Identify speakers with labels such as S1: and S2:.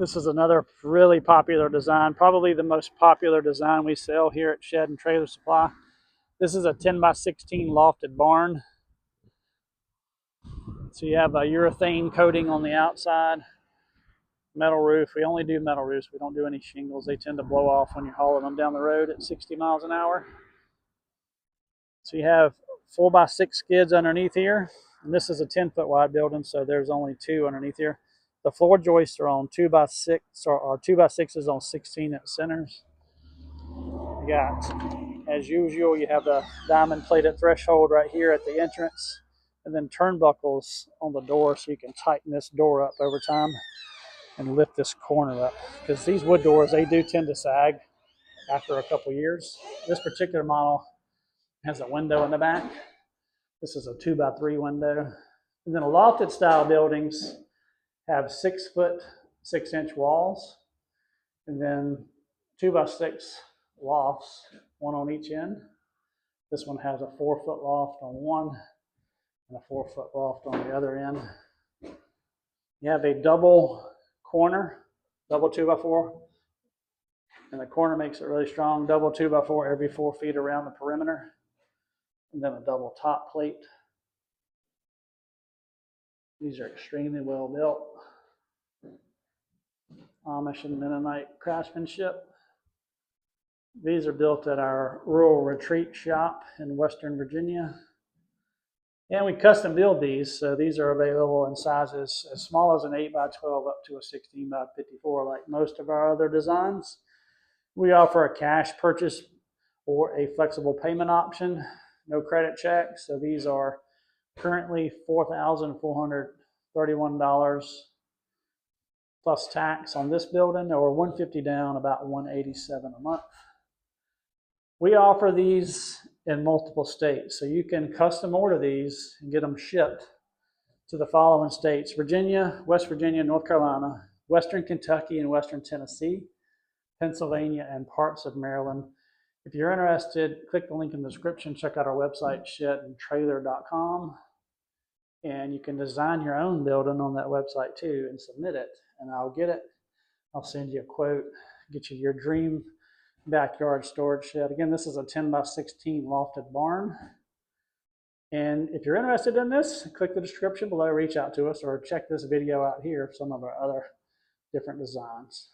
S1: This is another really popular design, probably the most popular design we sell here at Shed and Trailer Supply. This is a 10x16 lofted barn. So you have a urethane coating on the outside, metal roof. We only do metal roofs. We don't do any shingles. They tend to blow off when you're hauling them down the road at 60 miles an hour. So you have 4x6 skids underneath here. And this is a 10-foot wide building, so there's only 2 underneath here. The floor joists are on 2x6 or 2x6s on 16-inch centers. You got, as usual, you have the diamond plated threshold right here at the entrance, and then turnbuckles on the door so you can tighten this door up over time and lift this corner up. Because these wood doors, they do tend to sag after a couple years. This particular model has a window in the back. This is a 2x3 window. And then a lofted style buildings have 6-foot, 6-inch walls, and then 2x6 lofts, one on each end. This one has a 4-foot loft on one and a 4-foot loft on the other end. You have a double corner, double 2x4, and the corner makes it really strong. Double 2x4 every 4 feet around the perimeter, and then a double top plate. These are extremely well built. Amish and Mennonite craftsmanship. These are built at our rural retreat shop in Western Virginia. And we custom build these, so these are available in sizes as small as an 8x12 up to a 16x54 like most of our other designs. We offer a cash purchase or a flexible payment option, no credit check. So these are currently $4,431 plus tax on this building, or $150 down, about $187 a month. We offer these in multiple states, so you can custom order these and get them shipped to the following states: Virginia, West Virginia, North Carolina, Western Kentucky and Western Tennessee, Pennsylvania, and parts of Maryland. If you're interested, click the link in the description, check out our website, shedandtrailer.com, and you can design your own building on that website too and submit it, and I'll get it. I'll send you a quote, get you your dream backyard storage shed. Again, this is a 10x16 lofted barn. And if you're interested in this, click the description below, reach out to us, or check this video out here of some of our other different designs.